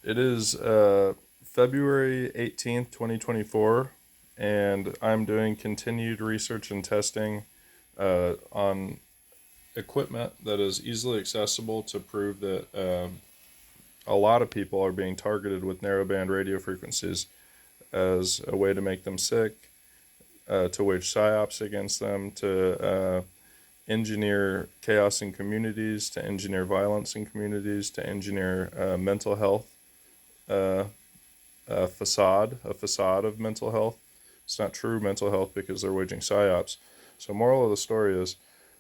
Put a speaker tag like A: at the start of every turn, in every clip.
A: It is February 18th, 2024, and I'm doing continued research and testing on equipment that is easily accessible to prove that a lot of people are being targeted with narrowband radio frequencies as a way to make them sick, to wage psyops against them, to engineer chaos in communities, to engineer violence in communities, to engineer mental health, a facade of mental health. It's not true mental health because they're waging psyops. So moral of the story is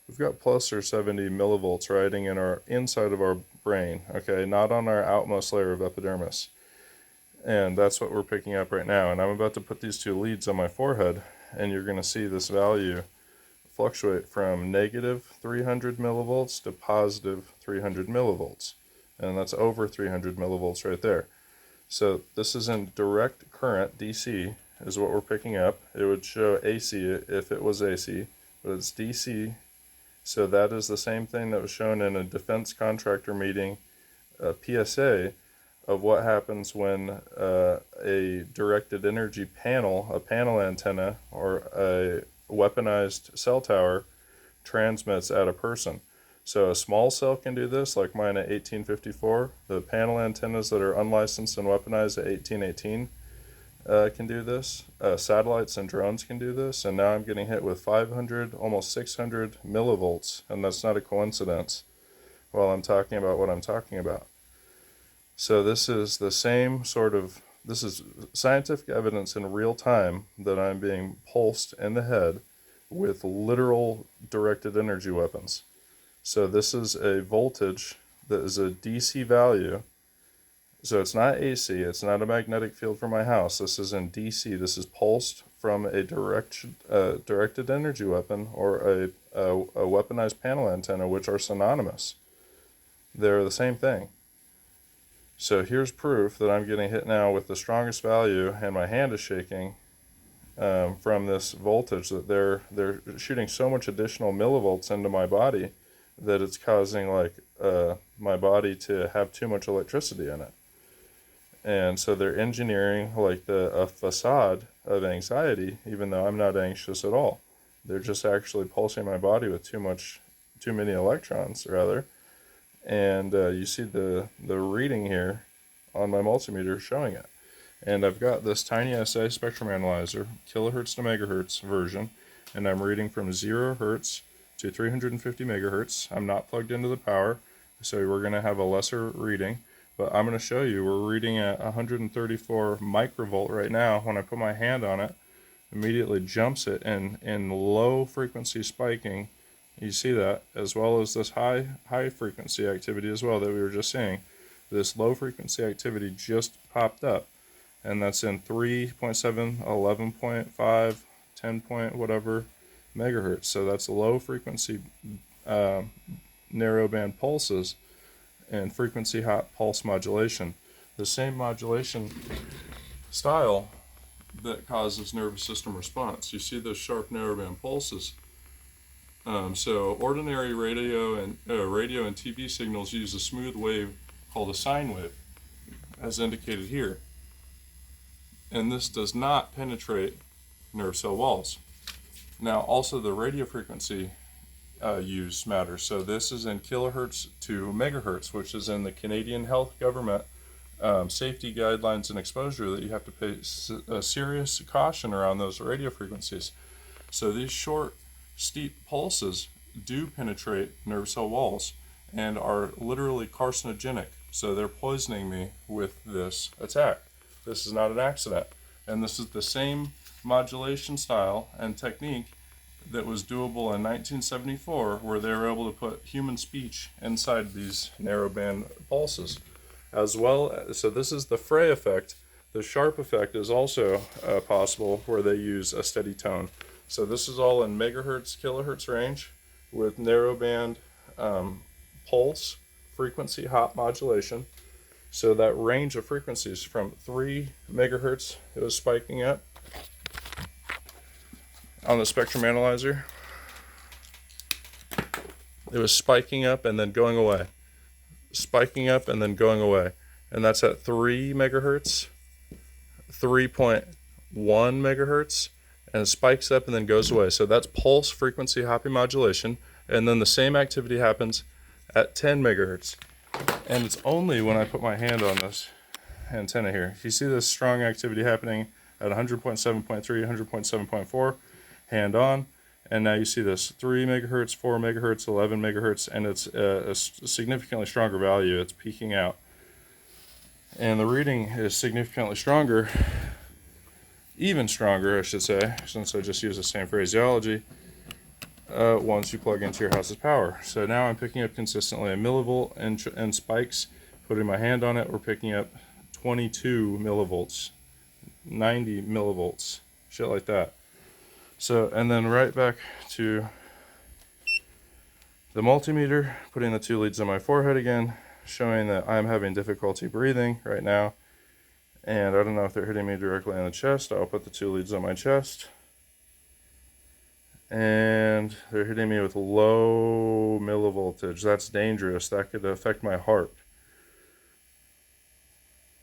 A: we've got plus or 70 millivolts riding in our inside of our brain, okay, not on our outmost layer of epidermis. And that's what we're picking up right now. And I'm about to put these two leads on my forehead, and you're going to see this value fluctuate from negative 300 millivolts to positive 300 millivolts. And that's over 300 millivolts right there. So this is in direct current, DC, is what we're picking up. It would show AC if it was AC, but it's DC. So that is the same thing that was shown in a defense contractor meeting, a PSA, of what happens when a directed energy panel, a panel antenna, or a weaponized cell tower transmits at a person. So a small cell can do this, like mine at 1854. The panel antennas that are unlicensed and weaponized at 1818 can do this. Satellites and drones can do this. And now I'm getting hit with 500, almost 600 millivolts. And that's not a coincidence while I'm talking about what I'm talking about. So this is the same sort of, this is scientific evidence in real time that I'm being pulsed in the head with literal directed energy weapons. So this is a voltage that is a DC value. So it's not AC, it's not a magnetic field for my house. This is in DC. This is pulsed from a directed energy weapon or a weaponized panel antenna, which are synonymous. They're the same thing. So here's proof that I'm getting hit now with the strongest value, and my hand is shaking from this voltage, that they're shooting so much additional millivolts into my body that it's causing my body to have too much electricity in it. And so they're engineering a facade of anxiety, even though I'm not anxious at all. They're just actually pulsing my body with too many electrons, rather. And you see the reading here on my multimeter showing it. And I've got this tiny SA spectrum analyzer, kilohertz to megahertz version, and I'm reading from 0 hertz to 350 megahertz. I'm not plugged into the power, so we're going to have a lesser reading. But I'm going to show you, we're reading at 134 microvolt right now. When I put my hand on it, immediately jumps it in low frequency spiking. You see that, as well as this high frequency activity as well that we were just seeing. This low frequency activity just popped up, and that's in 3.7, 11.5, 10 point whatever megahertz. So that's low frequency narrowband pulses and frequency hot pulse modulation. The same modulation style that causes nervous system response. You see those sharp narrowband pulses. So ordinary radio and TV signals use a smooth wave called a sine wave, as indicated here. And this does not penetrate nerve cell walls. Now, also the radio frequency use matters. So this is in kilohertz to megahertz, which is in the Canadian Health Government safety guidelines and exposure, that you have to pay serious caution around those radio frequencies. So these short, steep pulses do penetrate nerve cell walls and are literally carcinogenic. So they're poisoning me with this attack. This is not an accident. And this is the same modulation style and technique that was doable in 1974, where they were able to put human speech inside these narrowband pulses. As well, so this is the Frey effect. The sharp effect is also possible, where they use a steady tone. So this is all in megahertz, kilohertz range with narrowband pulse frequency hot modulation. So that range of frequencies from 3 megahertz, it was spiking up on the spectrum analyzer. It was spiking up and then going away. Spiking up and then going away. and that's at 3 megahertz, 3.1 megahertz, and it spikes up and then goes away. So that's pulse frequency hopping modulation, and then the same activity happens at 10 megahertz. And it's only when I put my hand on this antenna here. You see this strong activity happening at 100.7.3, 100.7.4, hand on, and now you see this 3 megahertz, 4 megahertz, 11 megahertz, and it's a significantly stronger value. It's peaking out. And the reading is significantly stronger, even stronger, I should say, since I just use the same phraseology, once you plug into your house's power. So now I'm picking up consistently a millivolt and spikes. Putting my hand on it, we're picking up 22 millivolts, 90 millivolts, shit like that. So, and then right back to the multimeter, putting the 2 leads on my forehead again, showing that I'm having difficulty breathing right now. And I don't know if they're hitting me directly on the chest. I'll put the 2 leads on my chest. And they're hitting me with low millivoltage. That's dangerous. That could affect my heart.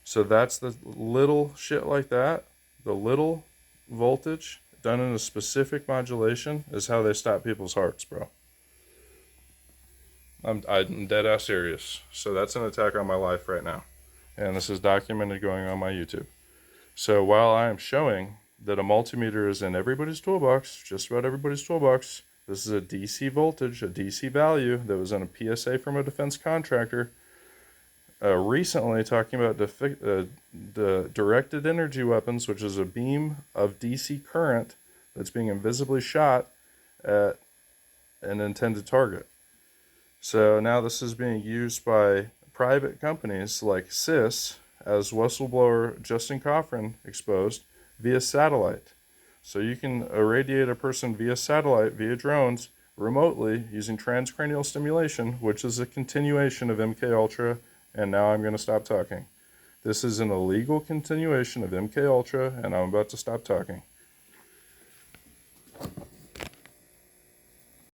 A: So that's the little shit like that. The little voltage done in a specific modulation is how they stop people's hearts, bro. I'm dead ass serious. So that's an attack on my life right now. And this is documented going on my YouTube. So while I am showing that a multimeter is in everybody's toolbox, just about everybody's toolbox, this is a DC voltage, a DC value that was in a PSA from a defense contractor. Recently talking about the directed energy weapons, which is a beam of DC current that's being invisibly shot at an intended target. So now this is being used by private companies like CIS, as whistleblower Justin Cochran exposed, via satellite. So you can irradiate a person via satellite, via drones, remotely using transcranial stimulation, which is a continuation of MK Ultra. And now I'm going to stop talking. This is an illegal continuation of MK Ultra, and I'm about to stop talking.